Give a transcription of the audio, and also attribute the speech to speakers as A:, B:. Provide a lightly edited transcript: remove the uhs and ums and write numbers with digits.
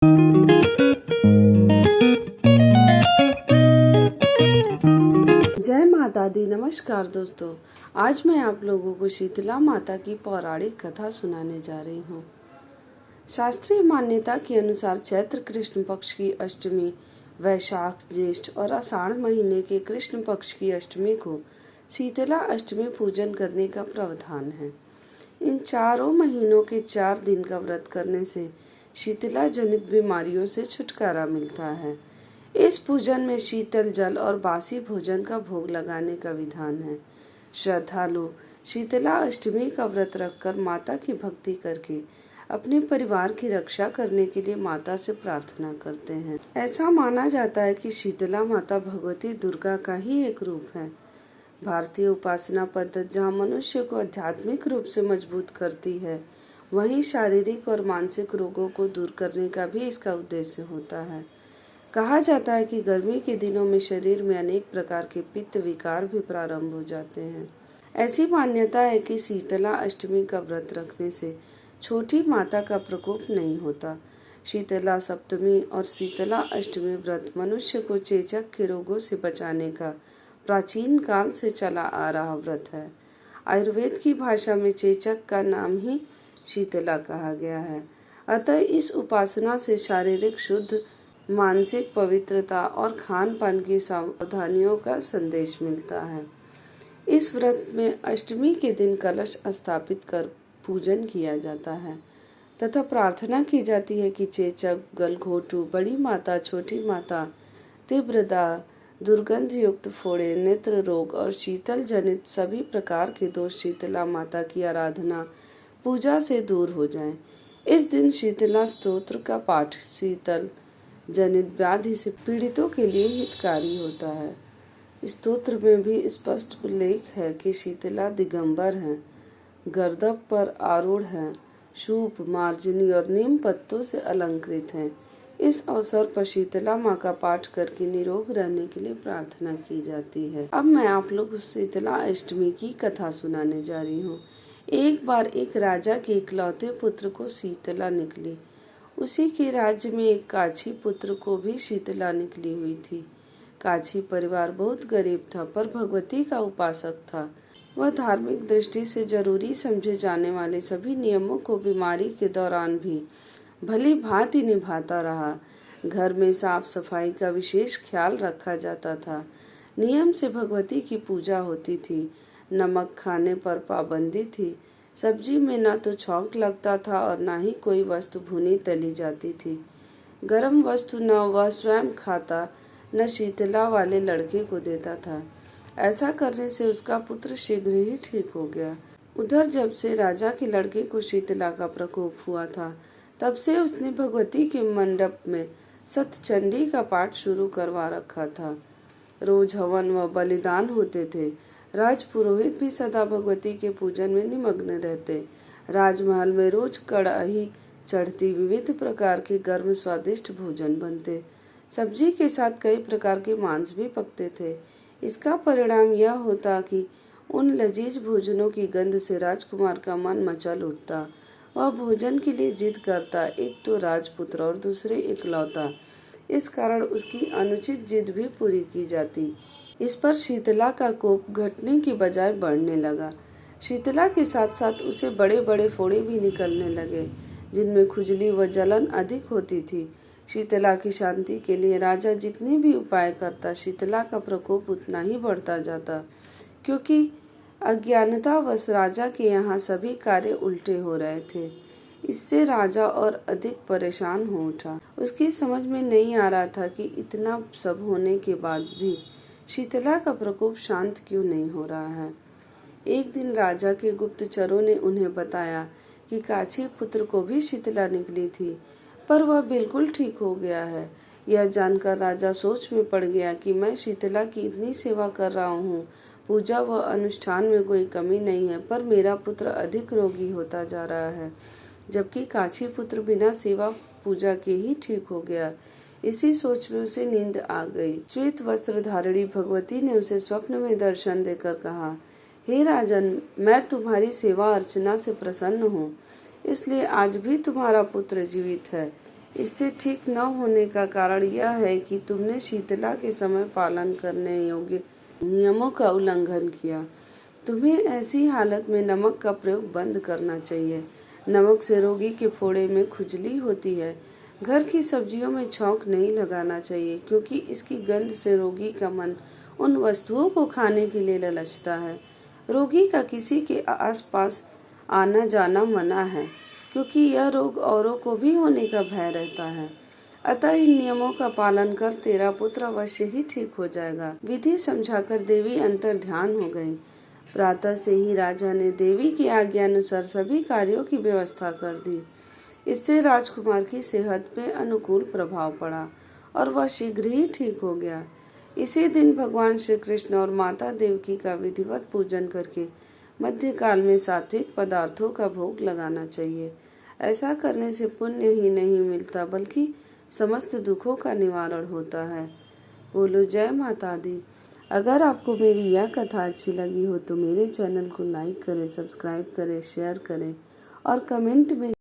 A: जय माता दी। नमस्कार दोस्तों, आज मैं आप लोगों को शीतला माता की पौराणिक कथा सुनाने जा रही हूँ। शास्त्रीय मान्यता के अनुसार चैत्र कृष्ण पक्ष की अष्टमी, वैशाख, ज्येष्ठ और आषाढ़ महीने के कृष्ण पक्ष की अष्टमी को शीतला अष्टमी पूजन करने का प्रावधान है। इन चारों महीनों के 4 दिन का व्रत करने से शीतला जनित बीमारियों से छुटकारा मिलता है। इस पूजन में शीतल जल और बासी भोजन का भोग लगाने का विधान है। श्रद्धालु शीतला अष्टमी का व्रत रखकर माता की भक्ति करके अपने परिवार की रक्षा करने के लिए माता से प्रार्थना करते हैं। ऐसा माना जाता है कि शीतला माता भगवती दुर्गा का ही एक रूप है। भारतीय उपासना पद्धति जहाँ मनुष्य को आध्यात्मिक रूप से मजबूत करती है, वहीं शारीरिक और मानसिक रोगों को दूर करने का भी इसका उद्देश्य होता है। कहा जाता है कि गर्मी के दिनों में शरीर में अनेक प्रकार के पित्त विकार भी प्रारंभ हो जाते हैं। ऐसी मान्यता है कि शीतला अष्टमी का व्रत रखने से छोटी माता का प्रकोप नहीं होता। शीतला सप्तमी और शीतला अष्टमी व्रत मनुष्य को चेचक के रोगों से बचाने का प्राचीन काल से चला आ रहा व्रत है। आयुर्वेद की भाषा में चेचक का नाम ही शीतला कहा गया है। अतः इस उपासना से शारीरिक शुद्ध, मानसिक पवित्रता और खान पान की सावधानियों का संदेश मिलता है। इस व्रत में अष्टमी के दिन कलश स्थापित कर पूजन किया जाता है तथा प्रार्थना की जाती है कि चेचक, गलघोटू, बड़ी माता, छोटी माता, तीव्र दाह, दुर्गंध युक्त फोड़े, नेत्र रोग और शीतल जनित सभी प्रकार के दोष शीतला माता की आराधना पूजा से दूर हो जाएं। इस दिन शीतला स्तोत्र का पाठ शीतल जनित व्याधि से पीड़ितों के लिए हितकारी होता है। स्तोत्र में भी स्पष्ट उल्लेख है कि शीतला दिगंबर हैं, गर्दभ पर आरूढ़ हैं, शूप, मार्जनी और नीम पत्तों से अलंकृत हैं। इस अवसर पर शीतला माँ का पाठ करके निरोग रहने के लिए प्रार्थना की जाती है। अब मैं आप लोग शीतला अष्टमी की कथा सुनाने जा रही हूँ। एक बार एक राजा के इकलौते पुत्र को शीतला निकली। उसी के राज्य में एक काछी पुत्र को भी शीतला निकली हुई थी। काछी परिवार बहुत गरीब था, पर भगवती का उपासक था। वह धार्मिक दृष्टि से जरूरी समझे जाने वाले सभी नियमों को बीमारी के दौरान भी भली भांति निभाता रहा। घर में साफ सफाई का विशेष ख्याल रखा जाता था। नियम से भगवती की पूजा होती थी। नमक खाने पर पाबंदी थी। सब्जी में न तो छौंक लगता था और न ही कोई वस्तु भुनी तली जाती थी। गर्म वस्तु न वह स्वयं खाता, न शीतला वाले लड़के को देता था। ऐसा करने से उसका पुत्र शीघ्र ही ठीक हो गया। उधर जब से राजा के लड़के को शीतला का प्रकोप हुआ था, तब से उसने भगवती के मंडप में सतचंडी का पाठ शुरू करवा रखा था। रोज हवन व बलिदान होते थे। राजपुरोहित भी सदा भगवती के पूजन में निमग्न रहते। राजमहल में रोज कड़ाही चढ़ती, विविध प्रकार के गर्म स्वादिष्ट भोजन बनते। सब्जी के साथ कई प्रकार के मांस भी पकते थे। इसका परिणाम यह होता कि उन लजीज भोजनों की गंध से राजकुमार का मन मचल उठता। वह भोजन के लिए जिद करता, एक तो राजपुत्र और दूसरे इकलौता। इस कारण उसकी अनुचित जिद भी पूरी की जाती। इस पर शीतला का कोप घटने की बजाय बढ़ने लगा। शीतला के साथ साथ उसे बड़े बड़े फोड़े भी निकलने लगे, जिनमें खुजली व जलन अधिक होती थी। शीतला की शांति के लिए राजा जितने भी उपाय करता, शीतला का प्रकोप उतना ही बढ़ता जाता, क्योंकि अज्ञानतावश राजा के यहाँ सभी कार्य उल्टे हो रहे थे। इससे राजा और अधिक परेशान हो उठा। उसकी समझ में नहीं आ रहा था कि इतना सब होने के बाद भी शीतला का प्रकोप शांत क्यों नहीं हो रहा है। एक दिन राजा के गुप्तचरों ने उन्हें बताया कि काछी पुत्र को भी शीतला निकली थी, पर वह बिल्कुल ठीक हो गया है। यह जानकर राजा सोच में पड़ गया कि मैं शीतला की इतनी सेवा कर रहा हूँ, पूजा व अनुष्ठान में कोई कमी नहीं है, पर मेरा पुत्र अधिक रोगी होता जा रहा है, जबकि काछी पुत्र बिना सेवा पूजा के ही ठीक हो गया। इसी सोच में उसे नींद आ गई। श्वेत वस्त्र धारिणी भगवती ने उसे स्वप्न में दर्शन देकर कहा, हे राजन, मैं तुम्हारी सेवा अर्चना से प्रसन्न हूँ, इसलिए आज भी तुम्हारा पुत्र जीवित है। इससे ठीक न होने का कारण यह है कि तुमने शीतला के समय पालन करने योग्य नियमों का उल्लंघन किया। तुम्हें ऐसी हालत में नमक का प्रयोग बंद करना चाहिए। नमक से रोगी के फोड़े में खुजली होती है। घर की सब्जियों में छौंक नहीं लगाना चाहिए, क्योंकि इसकी गंध से रोगी का मन उन वस्तुओं को खाने के लिए ललचता है। रोगी का किसी के आसपास आना जाना मना है, क्योंकि यह रोग औरों को भी होने का भय रहता है। अतः इन नियमों का पालन कर तेरा पुत्र अवश्य ही ठीक हो जाएगा। विधि समझाकर देवी अंतर ध्यान हो गई। प्रातः से ही राजा ने देवी की आज्ञा अनुसार सभी कार्यों की व्यवस्था कर दी। इससे राजकुमार की सेहत पे अनुकूल प्रभाव पड़ा और वह शीघ्र ही ठीक हो गया। इसी दिन भगवान श्री कृष्ण और माता देवकी का विधिवत पूजन करके मध्यकाल में सात्विक पदार्थों का भोग लगाना चाहिए। ऐसा करने से पुण्य ही नहीं मिलता, बल्कि समस्त दुखों का निवारण होता है। बोलो जय माता दी। अगर आपको मेरी यह कथा अच्छी लगी हो तो मेरे चैनल को लाइक करें, सब्सक्राइब करें, शेयर करें और कमेंट में